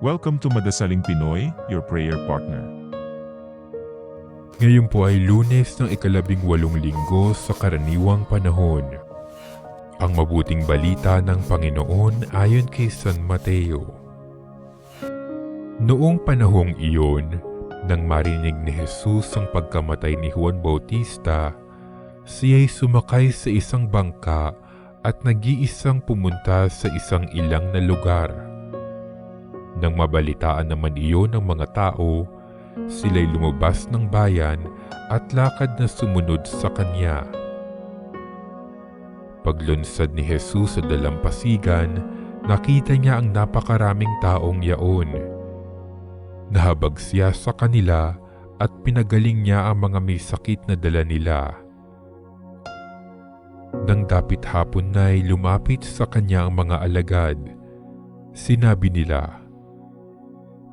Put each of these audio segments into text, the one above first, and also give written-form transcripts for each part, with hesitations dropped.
Welcome to Madasaling Pinoy, your prayer partner. Ngayon po ay Lunes ng ika-18 linggo sa karaniwang panahon. Ang mabuting balita ng Panginoon ayon kay San Mateo. Noong panahong iyon, nang marinig ni Jesus ang pagkamatay ni Juan Bautista, siya'y sumakay sa isang bangka at nag-iisang pumunta sa isang ilang na lugar. Nang mabalitaan naman iyon ng mga tao, sila'y lumabas ng bayan at lakad na sumunod sa kanya. Paglunsad ni Jesus sa dalampasigan, nakita niya ang napakaraming taong yaon. Nahabag siya sa kanila at pinagaling niya ang mga may sakit na dala nila. Nang dapit hapon na'y lumapit sa kanya ang mga alagad. Sinabi nila,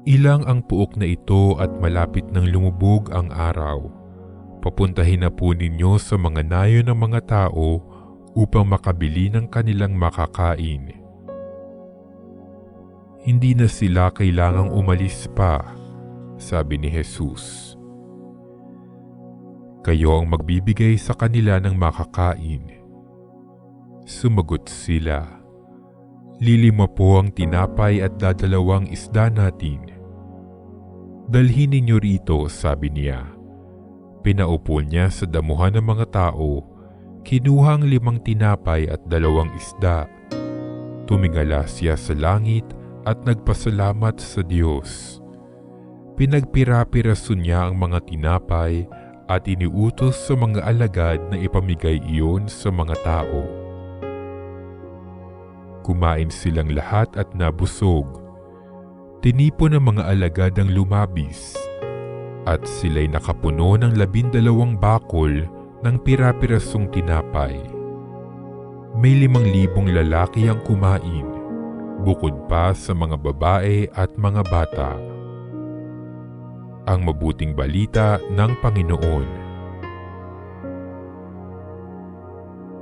"Ilang ang puok na ito at malapit nang lumubog ang araw. Papuntahin na po ninyo sa mga nayo ng mga tao upang makabili ng kanilang makakain." "Hindi na sila kailangang umalis pa," sabi ni Jesus. "Kayo ang magbibigay sa kanila ng makakain." Sumagot sila, "5 po ang tinapay at 2 isda natin." "Dalhin ninyo rito," sabi niya. Pinaupo niya sa damuhan ng mga tao, kinuha ang 5 tinapay at 2 isda. Tumingala siya sa langit at nagpasalamat sa Diyos. Pinagpira-piraso niya ang mga tinapay at iniutos sa mga alagad na ipamigay iyon sa mga tao. Kumain silang lahat at nabusog. Tinipon ng mga alagad ang lumabis, at sila'y nakapuno ng 12 bakol ng pira-pirasong tinapay. May 5,000 lalaki ang kumain, bukod pa sa mga babae at mga bata. Ang mabuting balita ng Panginoon.